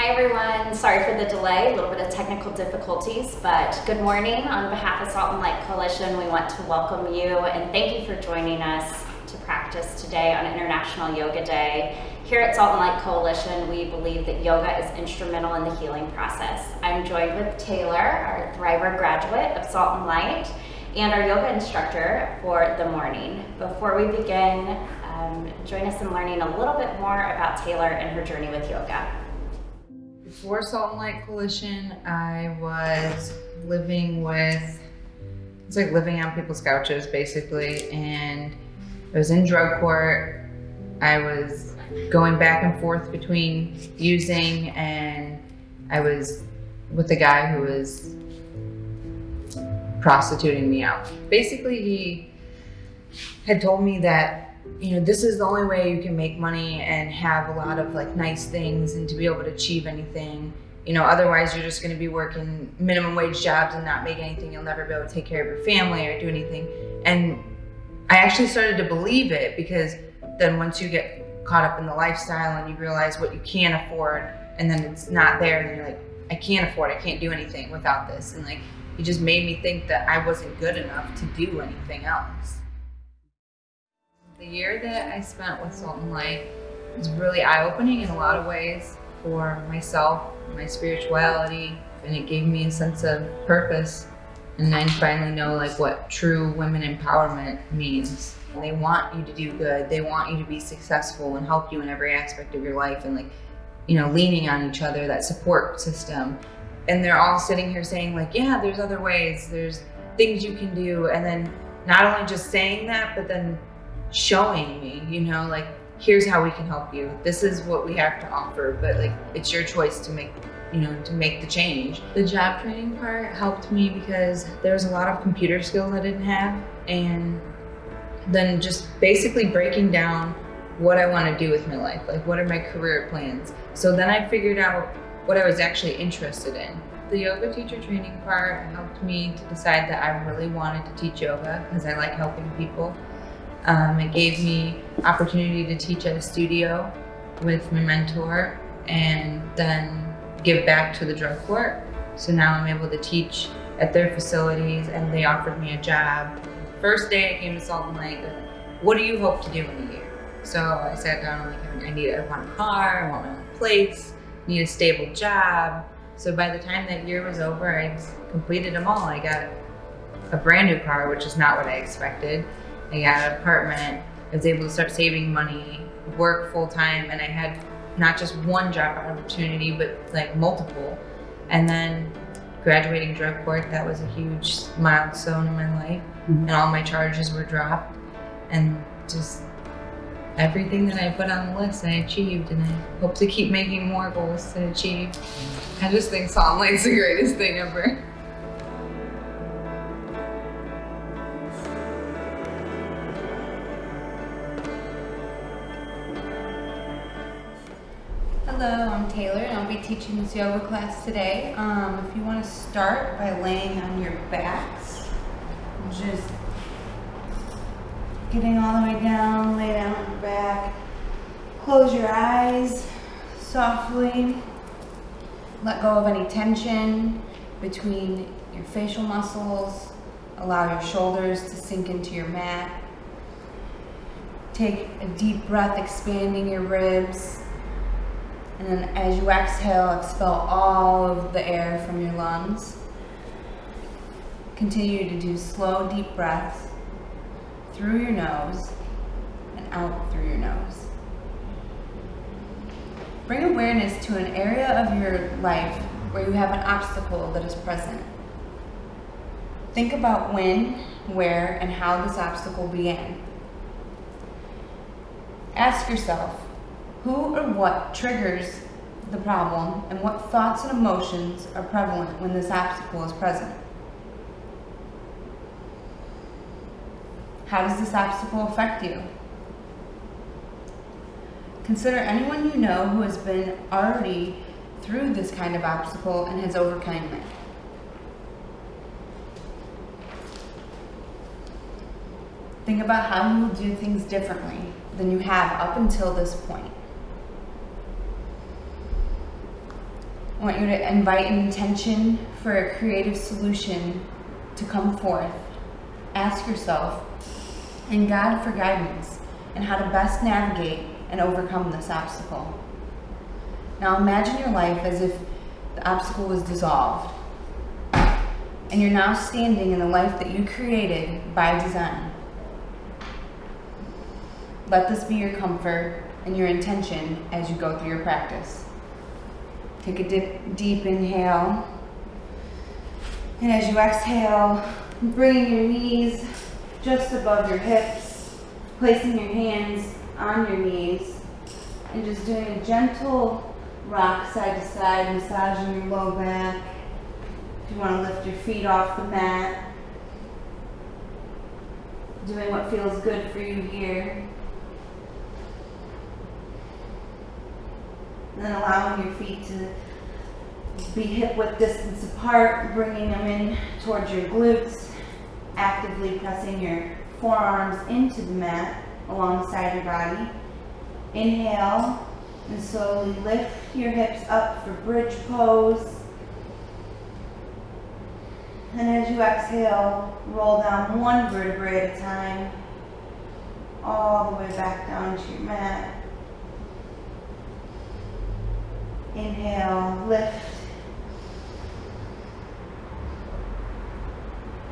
Hi everyone, sorry for the delay, a little bit of technical difficulties, but good morning. On behalf of Salt and Light Coalition, we want to welcome you and thank you for joining us to practice today on International Yoga Day. Here at Salt and Light Coalition, we believe that yoga is instrumental in the healing process. I'm joined with Taylor, our Thriver graduate of Salt and Light, and our yoga instructor for the morning. Before we begin, join us in learning a little bit more about Taylor and her journey with yoga. Before Salt and Light Coalition, I was living with, it's like living on people's couches basically, and I was in drug court. I was going back and forth between using, and I was with a guy who was prostituting me out. Basically, he had told me that, you know, this is the only way you can make money and have a lot of like nice things and to be able to achieve anything. You know, otherwise you're just going to be working minimum wage jobs and not make anything. You'll never be able to take care of your family or do anything. And I actually started to believe it, because then once you get caught up in the lifestyle and you realize what you can't afford, and then it's not there, and then you're like, I can't afford, I can't do anything without this. And like, it just made me think that I wasn't good enough to do anything else. The year that I spent with Salt and Light was really eye-opening in a lot of ways for myself, my spirituality, and it gave me a sense of purpose. And I finally know like what true women empowerment means. They want you to do good. They want you to be successful and help you in every aspect of your life, and like, you know, leaning on each other, that support system. And they're all sitting here saying like, yeah, there's other ways, there's things you can do. And then not only just saying that, but then showing me, you know, like, here's how we can help you. This is what we have to offer, but like, it's your choice to make, you know, to make the change. The job training part helped me because there was a lot of computer skills I didn't have, and then just basically breaking down what I want to do with my life, like what are my career plans. So then I figured out what I was actually interested in. The yoga teacher training part helped me to decide that I really wanted to teach yoga because I like helping people. It gave me opportunity to teach at a studio with my mentor and then give back to the drug court. So now I'm able to teach at their facilities, and they offered me a job. First day I came to Salt and Light, what do you hope to do in a year? So I sat down and like, I want a car, I want my own place, need a stable job. So by the time that year was over, I completed them all. I got a brand new car, which is not what I expected. I got an apartment. I was able to start saving money, work full time, and I had not just one job opportunity, but like multiple. And then graduating drug court, that was a huge milestone in my life. And all my charges were dropped, and just everything that I put on the list I achieved, and I hope to keep making more goals to achieve. I just think Salt and Light's the greatest thing ever. Hello, I'm Taylor and I'll be teaching this yoga class today. If you want to start by laying on your backs, just getting all the way down, lay down on your back, close your eyes softly, let go of any tension between your facial muscles, allow your shoulders to sink into your mat. Take a deep breath, expanding your ribs. And then as you exhale, expel all of the air from your lungs. Continue to do slow, deep breaths through your nose and out through your nose. Bring awareness to an area of your life where you have an obstacle that is present. Think about when, where, and how this obstacle began. Ask yourself, who or what triggers the problem, and what thoughts and emotions are prevalent when this obstacle is present? How does this obstacle affect you? Consider anyone you know who has been already through this kind of obstacle and has overcome it. Think about how you will do things differently than you have up until this point. I want you to invite an intention for a creative solution to come forth. Ask yourself and God for guidance and how to best navigate and overcome this obstacle. Now imagine your life as if the obstacle was dissolved and you're now standing in the life that you created by design. Let this be your comfort and your intention as you go through your practice. Take a deep inhale, and as you exhale, bringing your knees just above your hips, placing your hands on your knees, and just doing a gentle rock side to side, massaging your low back. If you want to lift your feet off the mat, doing what feels good for you here. And then allowing your feet to be hip-width distance apart, bringing them in towards your glutes, actively pressing your forearms into the mat alongside your body. Inhale and slowly lift your hips up for bridge pose. And as you exhale, roll down one vertebrae at a time, all the way back down to your mat. Inhale, lift.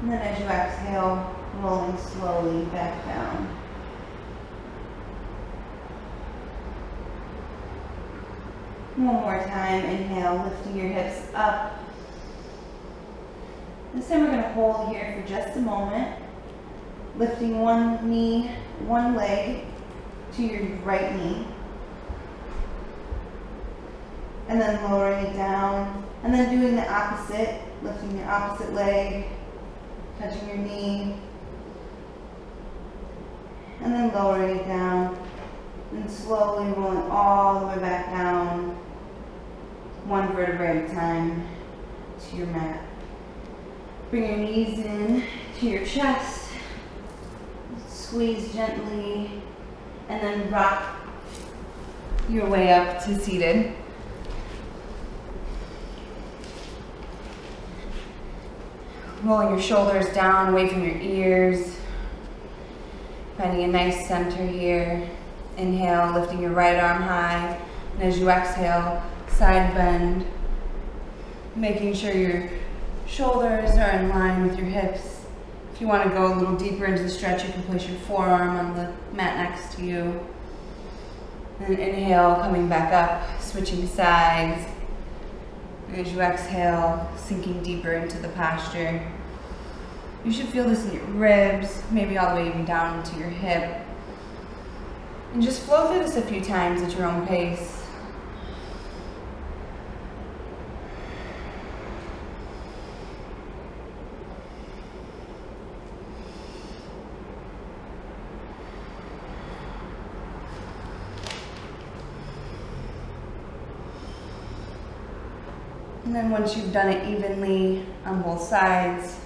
And then as you exhale, rolling slowly back down. One more time, inhale, lifting your hips up. This time we're going to hold here for just a moment, lifting one knee, one leg to your right knee. And then lowering it down, and then doing the opposite, lifting your opposite leg, touching your knee, and then lowering it down, and slowly rolling all the way back down, one vertebrae at a time, to your mat. Bring your knees in to your chest, squeeze gently, and then rock your way up to seated. Rolling your shoulders down away from your ears. Finding a nice center here. Inhale, lifting your right arm high. And as you exhale, side bend. Making sure your shoulders are in line with your hips. If you want to go a little deeper into the stretch, you can place your forearm on the mat next to you. And inhale, coming back up, switching sides. As you exhale, sinking deeper into the posture. You should feel this in your ribs, maybe all the way even down into your hip. And just flow through this a few times at your own pace. And then once you've done it evenly on both sides,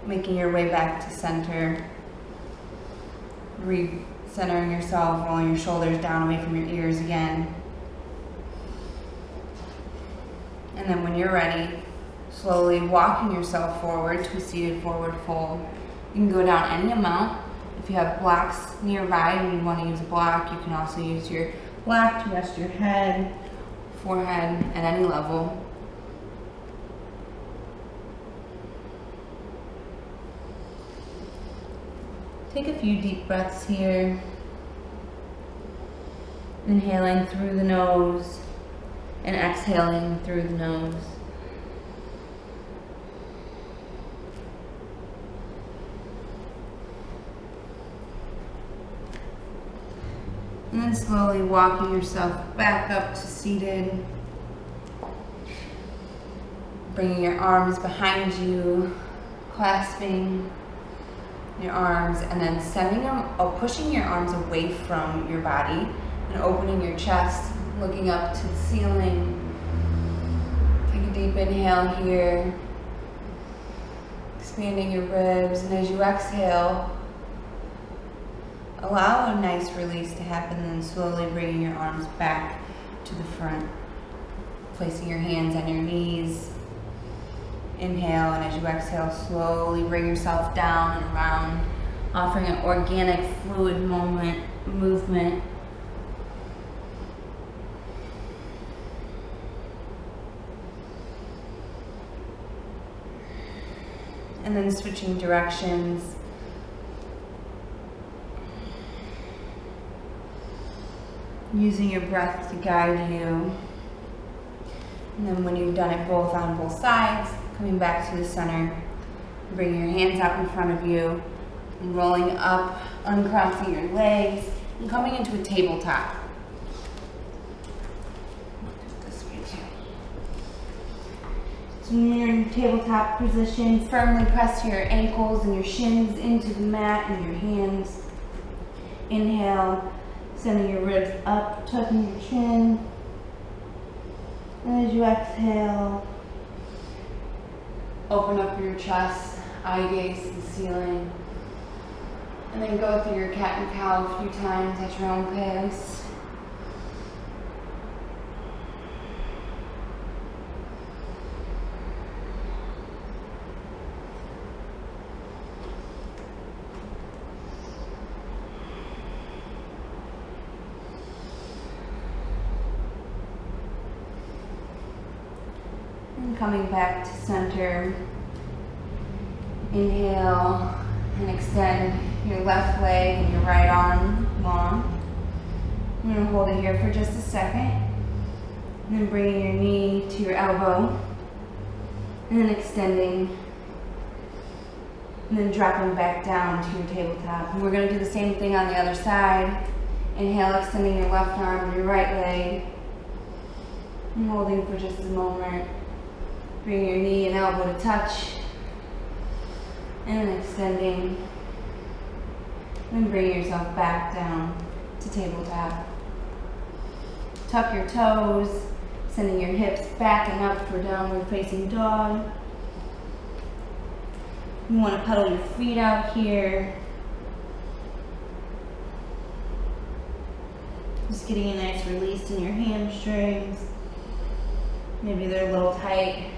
making your way back to center, recentering yourself, rolling your shoulders down away from your ears again. And then when you're ready, slowly walking yourself forward to a seated forward fold. You can go down any amount. If you have blocks nearby and you want to use a block, you can also use your block to rest your head, forehead at any level. Take a few deep breaths here. Inhaling through the nose and exhaling through the nose. And then slowly walking yourself back up to seated. Bringing your arms behind you, clasping your arms, and then sending them, pushing your arms away from your body and opening your chest, looking up to the ceiling. Take a deep inhale here, expanding your ribs, and as you exhale, allow a nice release to happen, and slowly bringing your arms back to the front. placing your hands on your knees. Inhale, and as you exhale, slowly bring yourself down and around, offering an organic, fluid movement. And then switching directions. Using your breath to guide you. And then when you've done it both on both sides, coming back to the center, bringing your hands out in front of you, and rolling up, uncrossing your legs, and coming into a tabletop. This way too. So when you're in tabletop position, firmly press your ankles and your shins into the mat and your hands. Inhale, sending your ribs up, tucking your chin. And as you exhale, open up your chest, eye gaze to the ceiling. And then go through your cat and cow a few times at your own pace. And coming back to center, inhale and extend your left leg and your right arm long. I'm going to hold it here for just a second. And then bringing your knee to your elbow. And then extending. And then dropping back down to your tabletop. And we're going to do the same thing on the other side. Inhale, extending your left arm and your right leg. And holding for just a moment. Bring your knee and elbow to touch. And then extending. And bring yourself back down to tabletop. Tuck your toes, sending your hips back and up for downward facing dog. You want to pedal your feet out here. Just getting a nice release in your hamstrings. Maybe they're a little tight.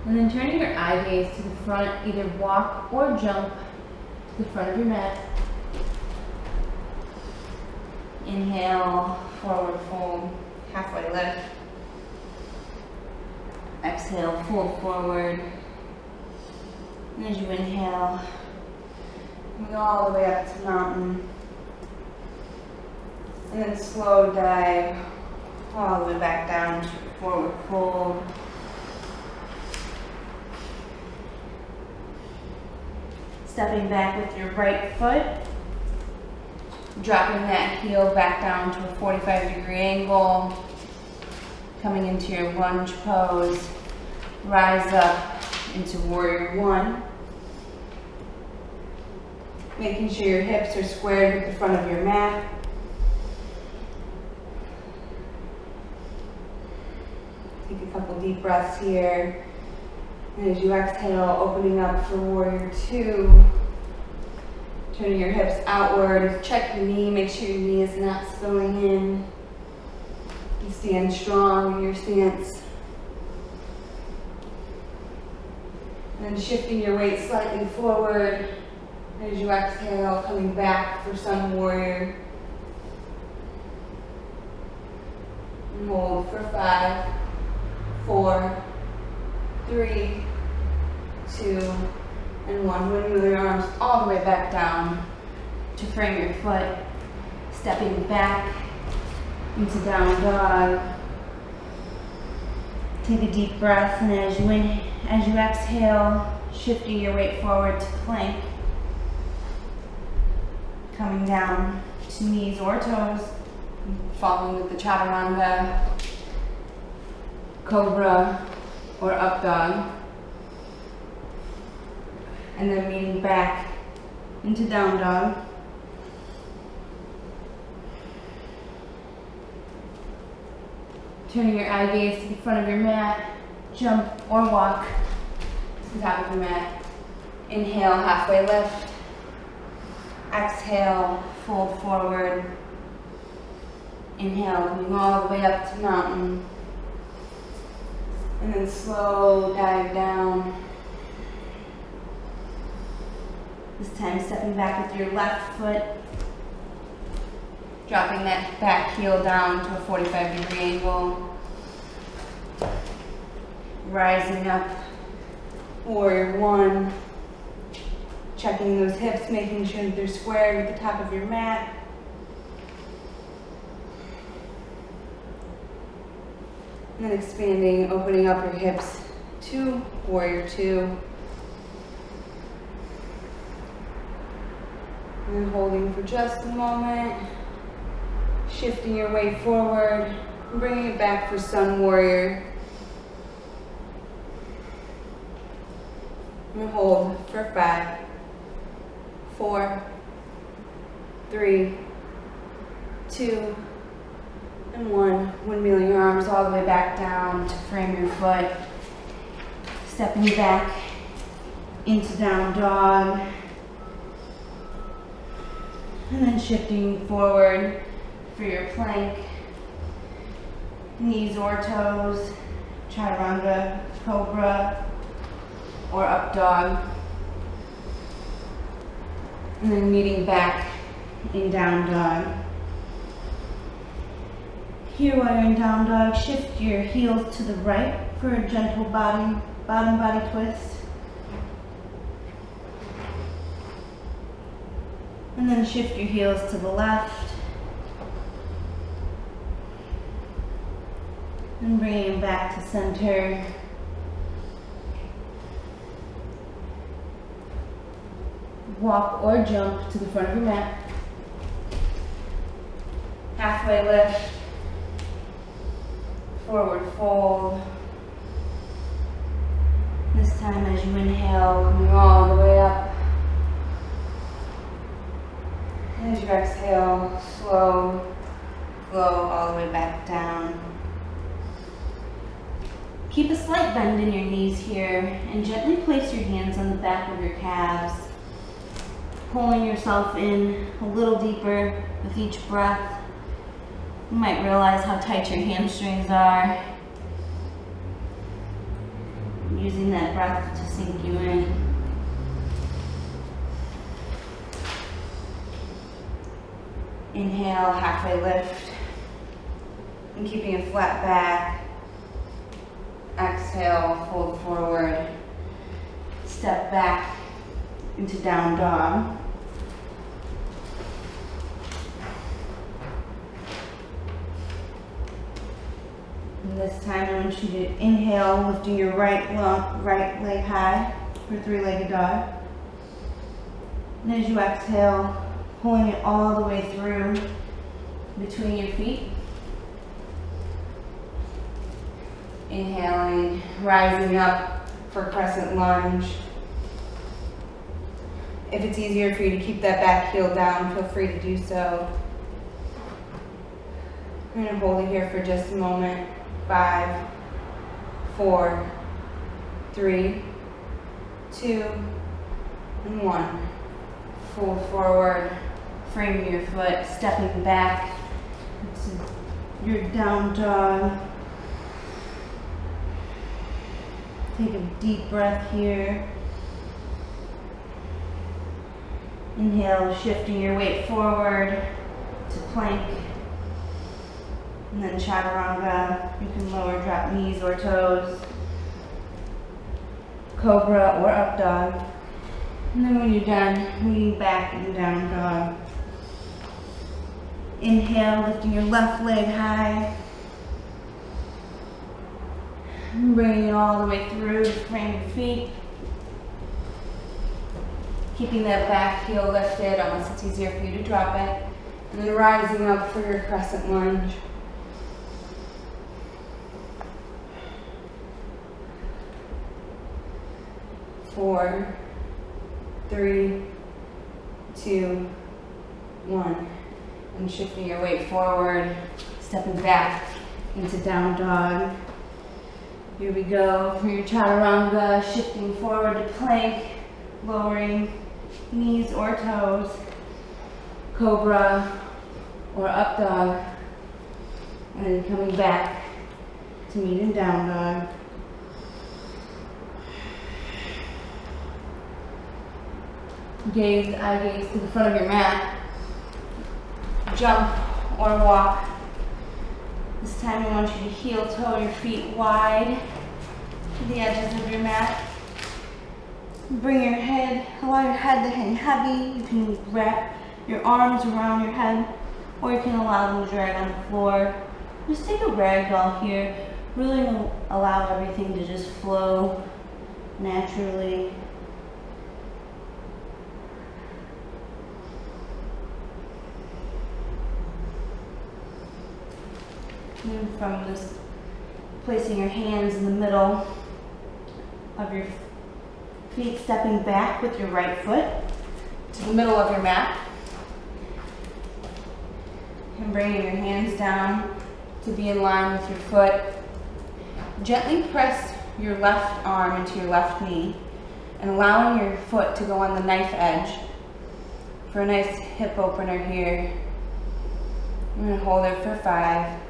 And then turning your eye gaze to the front, either walk or jump to the front of your mat. Inhale, forward fold, halfway lift. Exhale, fold forward. And as you inhale, you go all the way up to mountain. And then slow dive all the way back down to forward fold. Stepping back with your right foot, dropping that heel back down to a 45-degree angle, coming into your lunge pose, rise up into warrior one, making sure your hips are squared with the front of your mat. Take a couple deep breaths here. And as you exhale, opening up for warrior two, turning your hips outward, check your knee, make sure your knee is not spilling in. You stand strong in your stance. And then shifting your weight slightly forward, as you exhale, coming back for sun warrior. And hold for 5, 4, 3, 2, and 1. Move your arms all the way back down to frame your foot. Stepping back into down dog. Take a deep breath, and as you exhale, shifting your weight forward to plank. Coming down to knees or toes, following with the chaturanga, cobra, or up dog. And then meeting back into down dog. Turning your eye gaze to the front of your mat, jump or walk to the top of your mat. Inhale, halfway lift. Exhale, fold forward. Inhale, coming all the way up to mountain. And then slow dive down. This time stepping back with your left foot. Dropping that back heel down to a 45-degree angle. Rising up, warrior one. Checking those hips, making sure that they're squared with the top of your mat. And then expanding, opening up your hips to warrior two. And then holding for just a moment. Shifting your weight forward, and bringing it back for sun warrior. And hold for 5, 4, 3, 2, and 1. Windmilling your arms all the way back down to frame your foot. Stepping back into down dog. And then shifting forward for your plank. Knees or toes, chaturanga, cobra, or up dog. And then meeting back in down dog. Here while you're in down dog, shift your heels to the right for a gentle bottom body twist. And then shift your heels to the left. And bringing them back to center. Walk or jump to the front of your mat. Halfway lift. Forward fold. This time as you inhale, coming all the way up. And as you exhale, slow, flow all the way back down. Keep a slight bend in your knees here and gently place your hands on the back of your calves, pulling yourself in a little deeper with each breath. You might realize how tight your hamstrings are. Using that breath to sink you in. Inhale, halfway lift, and keeping a flat back. Exhale, fold forward, step back into down dog. And this time I want you to inhale, lifting your right leg high for three-legged dog. And as you exhale, pulling it all the way through between your feet. Inhaling, rising up for crescent lunge. If it's easier for you to keep that back heel down, feel free to do so. I'm going to hold it here for just a moment. 5, 4, 3, 2, and 1. Fold forward, framing your foot, stepping back into your down dog. Take a deep breath here. Inhale, shifting your weight forward to plank. And then chaturanga. You can lower, drop knees or toes. Cobra or up dog. And then when you're done, leaning back in down dog. Inhale, lifting your left leg high. Bringing it all the way through to frame your feet. Keeping that back heel lifted unless it's easier for you to drop it. And then rising up for your crescent lunge. Four, 3, 2, 1. And shifting your weight forward, stepping back into down dog. Here we go for your chaturanga, shifting forward to plank, lowering knees or toes, cobra or up dog. And then coming back to meet in down dog. Eye gaze to the front of your mat. Jump or walk. This time I want you to heel toe your feet wide to the edges of your mat. Bring your head, allow your head to hang heavy. You can wrap your arms around your head, or you can allow them to drag on the floor. Just take a ragdoll here. Really allow everything to just flow naturally. And from this, placing your hands in the middle of your feet, stepping back with your right foot to the middle of your mat. And bringing your hands down to be in line with your foot. Gently press your left arm into your left knee and allowing your foot to go on the knife edge for a nice hip opener here. I'm going to hold it for 5,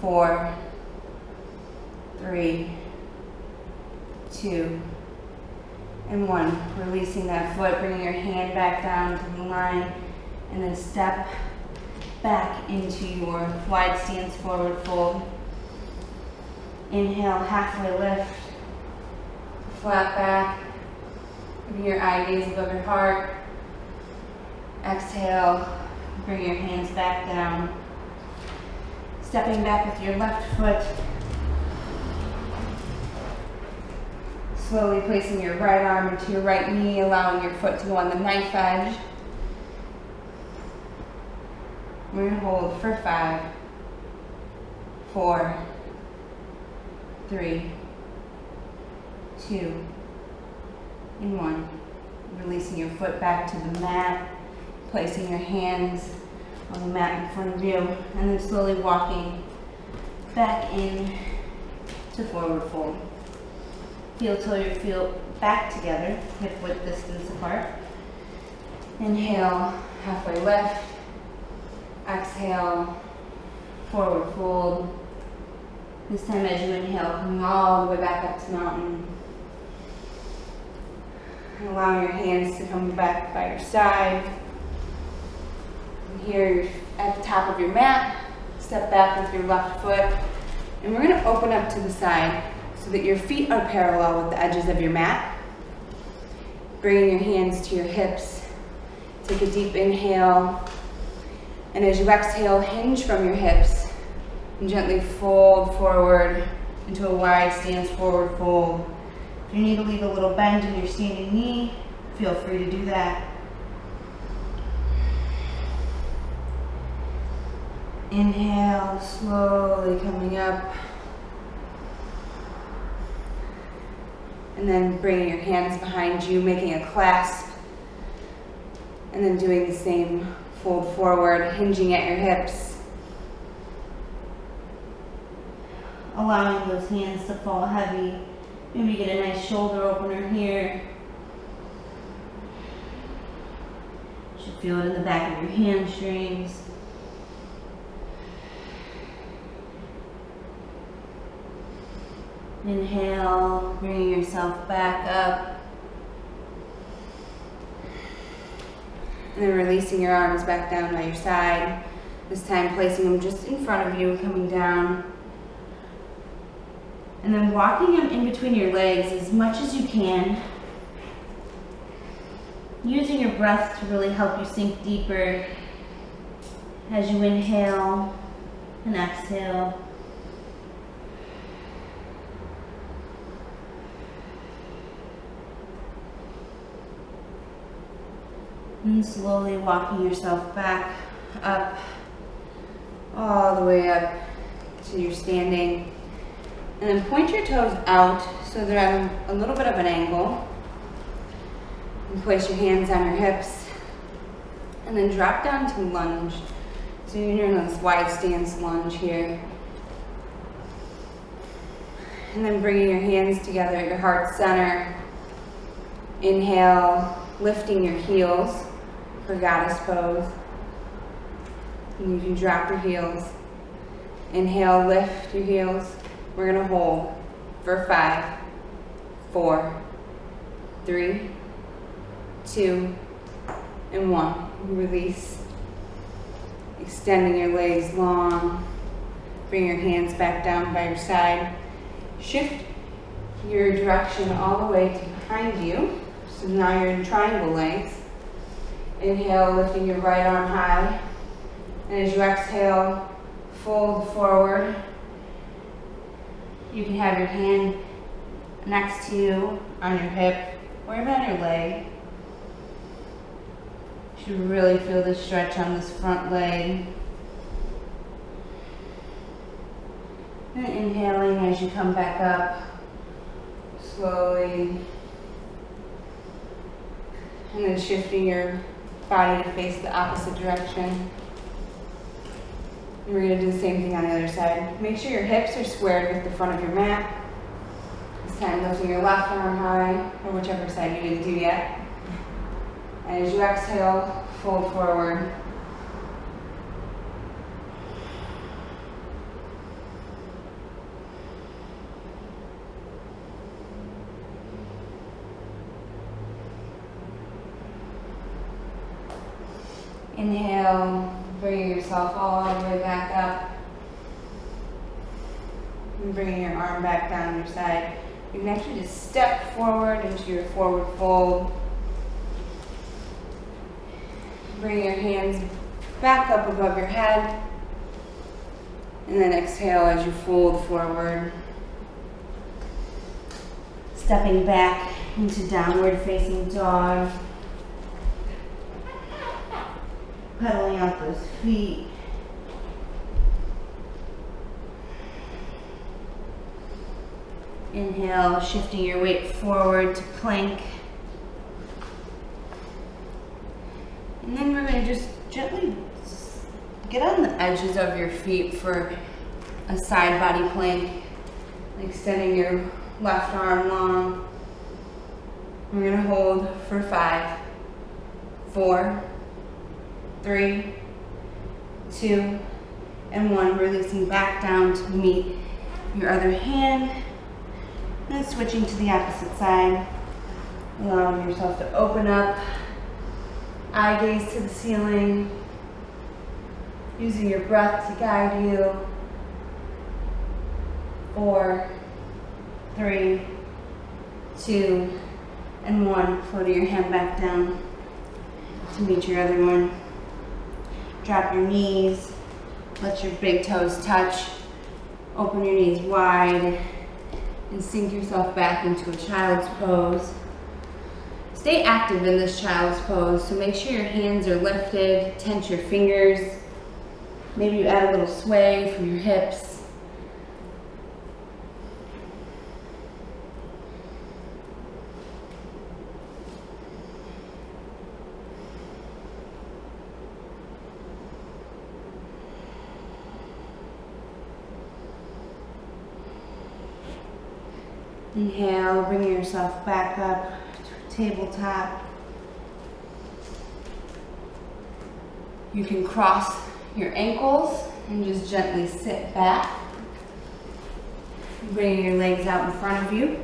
4, 3, 2, and 1. Releasing that foot, bringing your hand back down to the line, and then step back into your wide stance forward fold. Inhale, halfway lift, flat back, bring your eye gaze above your heart. Exhale, bring your hands back down. Stepping back with your left foot. Slowly placing your right arm into your right knee, allowing your foot to go on the knife edge. We're going to hold for 5, 4, 3, 2, and 1. Releasing your foot back to the mat, placing your hands on the mat in front of you, and then slowly walking back in to forward fold. Heel toe your feet back together, hip width distance apart. Inhale, halfway lift. Exhale, forward fold. This time as you inhale, coming all the way back up to mountain. And allowing your hands to come back by your side. And here you're at the top of your mat, step back with your left foot. And we're going to open up to the side so that your feet are parallel with the edges of your mat. Bringing your hands to your hips. Take a deep inhale. And as you exhale, hinge from your hips and gently fold forward into a wide stance forward fold. If you need to leave a little bend in your standing knee, feel free to do that. Inhale, slowly coming up. And then bringing your hands behind you, making a clasp. And then doing the same. Fold forward, hinging at your hips. Allowing those hands to fall heavy. Maybe get a nice shoulder opener here. You should feel it in the back of your hamstrings. Inhale, bringing yourself back up. And then releasing your arms back down by your side. This time placing them just in front of you, coming down. And then walking them in between your legs as much as you can. Using your breath to really help you sink deeper as you inhale and exhale. And slowly walking yourself back up, all the way up to your standing. And then point your toes out so they're at a little bit of an angle. And place your hands on your hips. And then drop down to lunge. So you're in this wide stance lunge here. And then bringing your hands together at your heart center. Inhale, lifting your heels for goddess pose. And you can drop your heels. Inhale, lift your heels. We're gonna hold for 5, 4, 3, 2, and 1. Release. Extending your legs long. Bring your hands back down by your side. Shift your direction all the way to behind you. So now you're in triangle legs. Inhale, lifting your right arm high. And as you exhale, fold forward. You can have your hand next to you on your hip or even on your leg. You should really feel the stretch on this front leg. And inhaling as you come back up, slowly. And then shifting your body to face the opposite direction. And we're going to do the same thing on the other side. Make sure your hips are squared with the front of your mat. This time lifting your left arm high, or whichever side you didn't do yet. And as you exhale, fold forward. Inhale, bringing yourself all the way back up. And bringing your arm back down your side. You can actually just step forward into your forward fold. Bring your hands back up above your head. And then exhale as you fold forward. Stepping back into downward facing dog. Pedaling out those feet. Inhale, shifting your weight forward to plank. And then we're going to just gently get on the edges of your feet for a side body plank. Extending your left arm long. We're going to hold for 5, 4, 3, 2, and 1. Releasing back down to meet your other hand. And then switching to the opposite side. Allowing yourself to open up. Eye gaze to the ceiling. Using your breath to guide you. 4, 3, 2, and 1. Floating your hand back down to meet your other one. Drop your knees. Let your big toes touch. Open your knees wide. And sink yourself back into a child's pose. Stay active in this child's pose, so make sure your hands are lifted, tense your fingers. Maybe you add a little sway from your hips. Inhale, bringing yourself back up to tabletop. You can cross your ankles and just gently sit back. Bringing your legs out in front of you.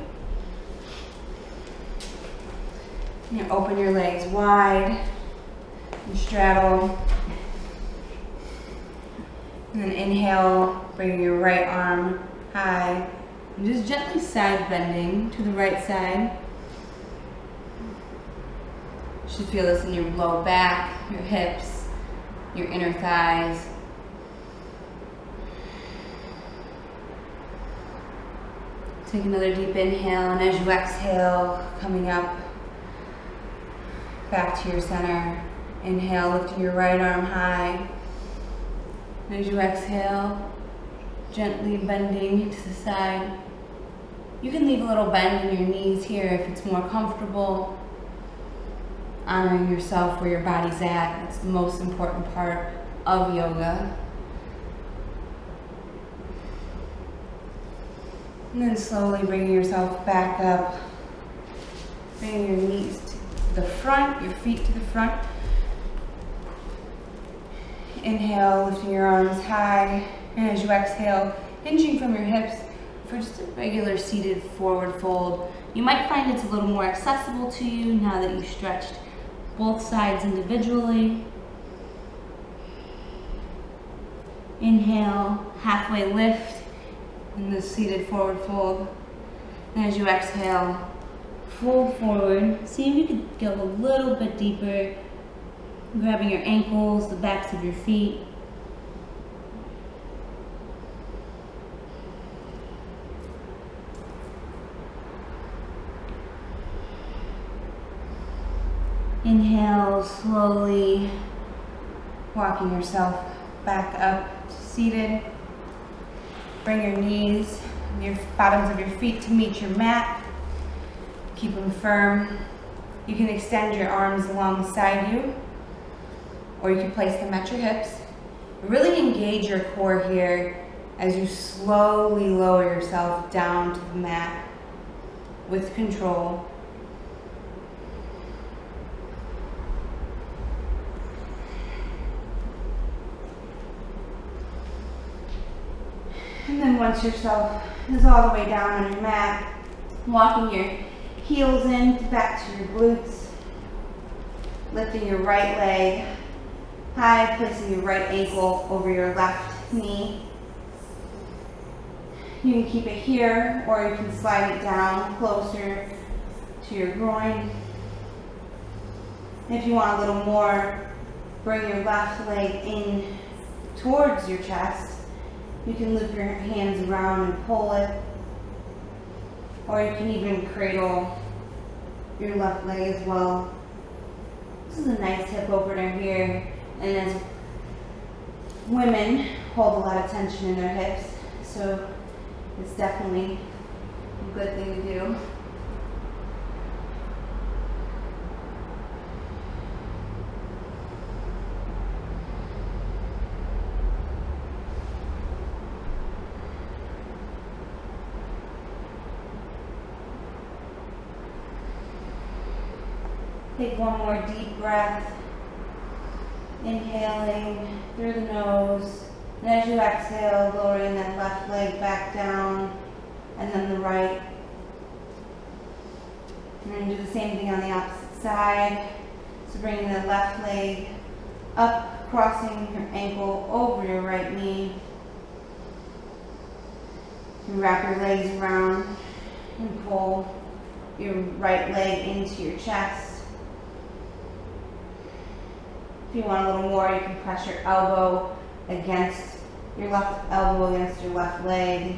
And you open your legs wide and straddle. And then inhale, bring your right arm high. And just gently side bending to the right side. You should feel this in your low back, your hips, your inner thighs. Take another deep inhale, and as you exhale, coming up back to your center. Inhale, lifting your right arm high. And as you exhale, gently bending to the side. You can leave a little bend in your knees here if it's more comfortable. Honoring yourself where your body's at. That's the most important part of yoga. And then slowly bringing yourself back up. Bringing your knees to the front, your feet to the front. Inhale, lifting your arms high. And as you exhale, hinging from your hips for just a regular seated forward fold. You might find it's a little more accessible to you now that you've stretched both sides individually. Inhale, halfway lift in the seated forward fold. And as you exhale, fold forward. See if you could go a little bit deeper, grabbing your ankles, the backs of your feet. Inhale, slowly walking yourself back up to seated. Bring your knees, your bottoms of your feet to meet your mat. Keep them firm. You can extend your arms alongside you, or you can place them at your hips. Really engage your core here as you slowly lower yourself down to the mat with control. And then once yourself is all the way down on your mat, walking your heels in back to your glutes, lifting your right leg high, placing your right ankle over your left knee. You can keep it here, or you can slide it down closer to your groin. If you want a little more, bring your left leg in towards your chest. You can loop your hands around and pull it, or you can even cradle your left leg as well. This is a nice hip opener here, and as women hold a lot of tension in their hips, so it's definitely a good thing to do. Take one more deep breath, inhaling through the nose, and as you exhale, lowering that left leg back down, and then the right. And then do the same thing on the opposite side. So bringing the left leg up, crossing your ankle over your right knee. You wrap your legs around and pull your right leg into your chest. If you want a little more, you can press your elbow against your left elbow against your left leg.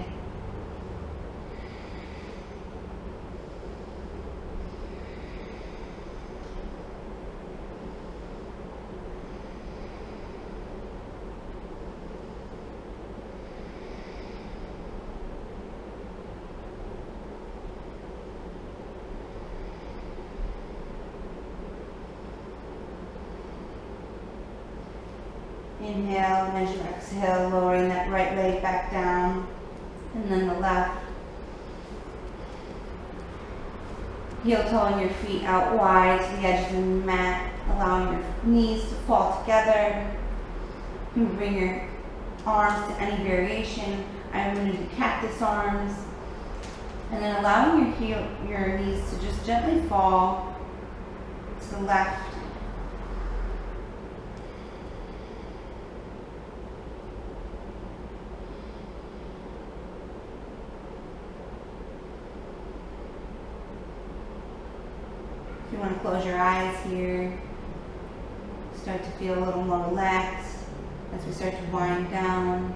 Inhale, and as you exhale, lowering that right leg back down, and then the left. Heel toeing your feet out wide to the edge of the mat, allowing your knees to fall together. You can bring your arms to any variation. I'm going to do cactus arms, and then allowing your knees to just gently fall to the left. If you want to close your eyes here, start to feel a little more relaxed as we start to wind down.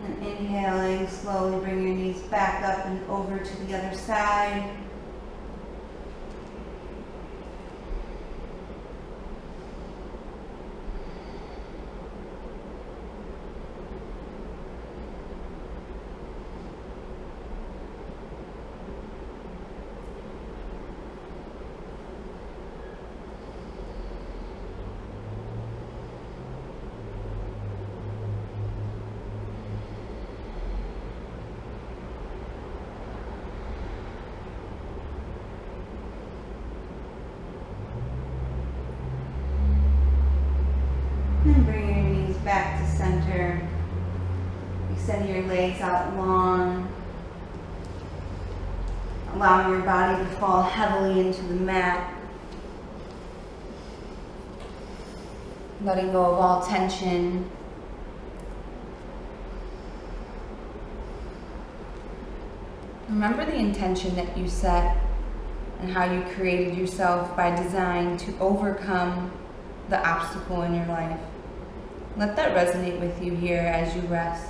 And then inhaling, slowly bring your knees back up and over to the other side. Extend your legs out long, allowing your body to fall heavily into the mat. Letting go of all tension. Remember the intention that you set and how you created yourself by design to overcome the obstacle in your life. Let that resonate with you here as you rest.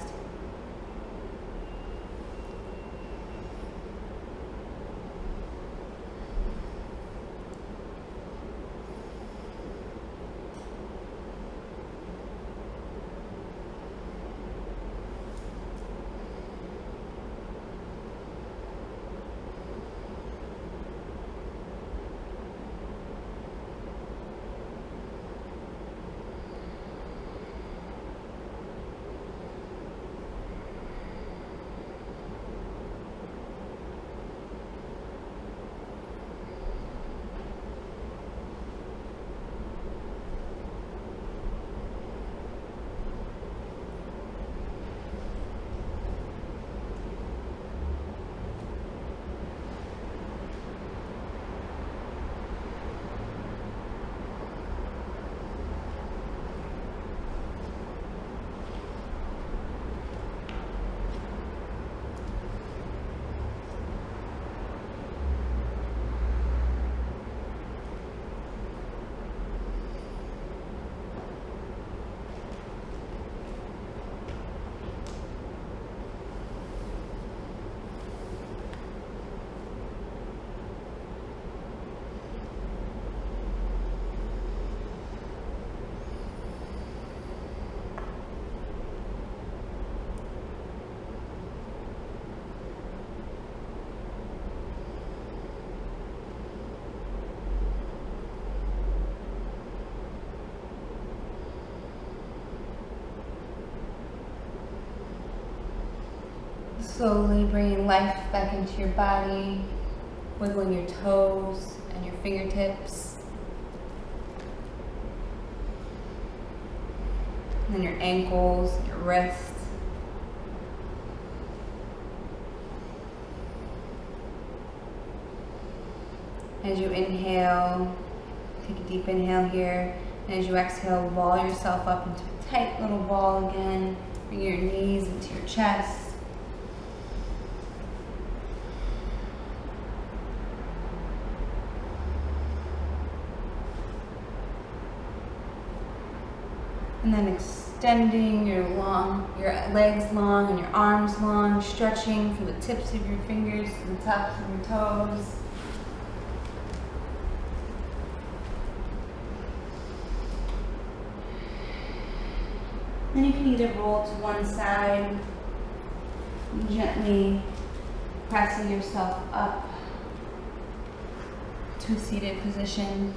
Slowly bringing life back into your body, wiggling your toes and your fingertips, and then your ankles, your wrists. As you inhale, take a deep inhale here, and as you exhale, ball yourself up into a tight little ball again. Bring your knees into your chest. And then extending your legs long and your arms long, stretching from the tips of your fingers to the tops of your toes. Then you can either roll to one side and gently pressing yourself up to a seated position.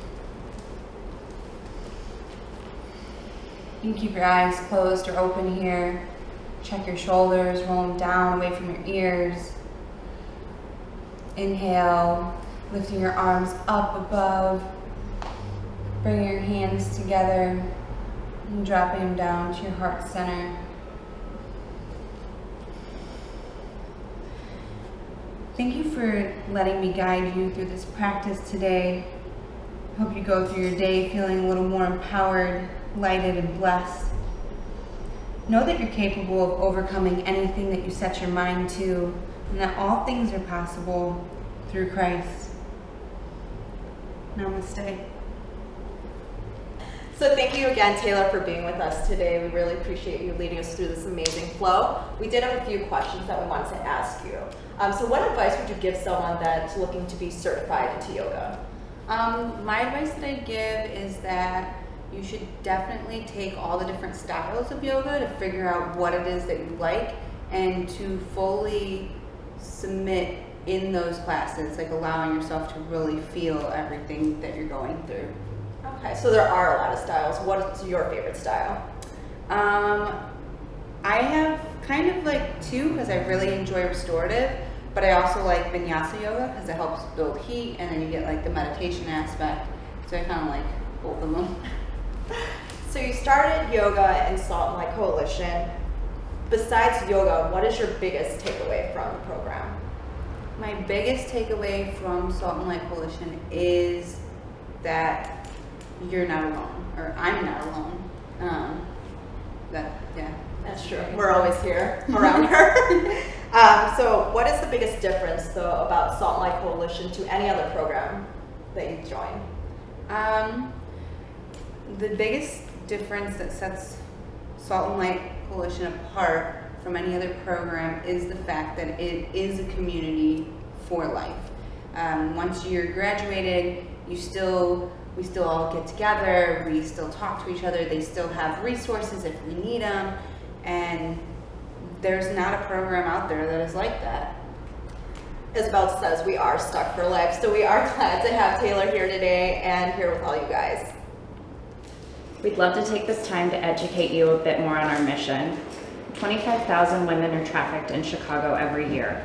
You can keep your eyes closed or open here. Check your shoulders, roll them down away from your ears. Inhale, lifting your arms up above. Bring your hands together and dropping them down to your heart center. Thank you for letting me guide you through this practice today. Hope you go through your day feeling a little more empowered, lighted, and blessed. Know that you're capable of overcoming anything that you set your mind to, and that all things are possible through Christ. Namaste. So thank you again, Taylor, for being with us today. We really appreciate you leading us through this amazing flow. We did have a few questions that we wanted to ask you. So what advice would you give someone that's looking to be certified into yoga? My advice that I'd give is that you should definitely take all the different styles of yoga to figure out what it is that you like and to fully submit in those classes, like allowing yourself to really feel everything that you're going through. Okay, so there are a lot of styles. What's your favorite style? I have kind of like two because I really enjoy restorative, but I also like vinyasa yoga because it helps build heat and then you get like the meditation aspect. So I kind of like both of them. So you started yoga in Salt and Light Coalition. Besides yoga, what is your biggest takeaway from the program? My biggest takeaway from Salt and Light Coalition is that you're not alone, or I'm not alone. That's true. We're always here around her. So what is the biggest difference though about Salt and Light Coalition to any other program that you join? The biggest difference that sets Salt and Light Coalition apart from any other program is the fact that it is a community for life. Once you're graduated, we still all get together, we still talk to each other, they still have resources if we need them, and there's not a program out there that is like that. Isabel says we are stuck for life, so we are glad to have Taylor here today and here with all you guys. We'd love to take this time to educate you a bit more on our mission. 25,000 women are trafficked in Chicago every year.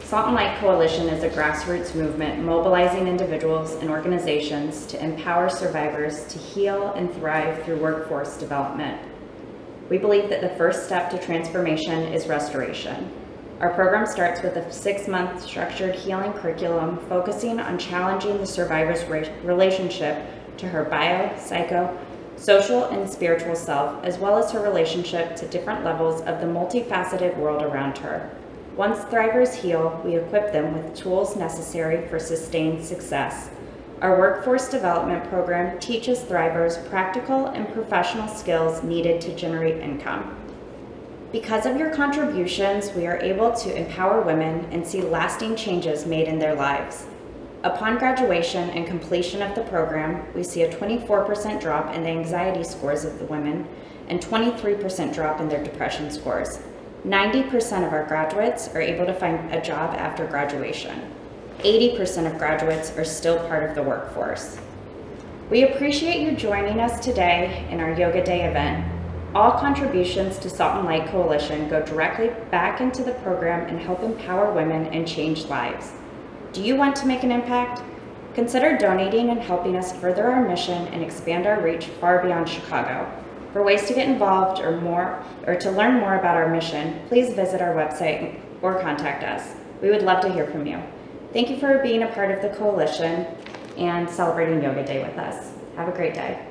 Salt and Light Coalition is a grassroots movement mobilizing individuals and organizations to empower survivors to heal and thrive through workforce development. We believe that the first step to transformation is restoration. Our program starts with a 6-month structured healing curriculum focusing on challenging the survivor's relationship to her bio, psycho, social, and spiritual self, as well as her relationship to different levels of the multifaceted world around her. Once thrivers heal, we equip them with tools necessary for sustained success. Our workforce development program teaches thrivers practical and professional skills needed to generate income. Because of your contributions, we are able to empower women and see lasting changes made in their lives. Upon graduation and completion of the program, we see a 24% drop in the anxiety scores of the women and 23% drop in their depression scores. 90% of our graduates are able to find a job after graduation. 80% of graduates are still part of the workforce. We appreciate you joining us today in our Yoga Day event. All contributions to Salt and Light Coalition go directly back into the program and help empower women and change lives. Do you want to make an impact? Consider donating and helping us further our mission and expand our reach far beyond Chicago. For ways to get involved or to learn more about our mission, please visit our website or contact us. We would love to hear from you. Thank you for being a part of the coalition and celebrating Yoga Day with us. Have a great day.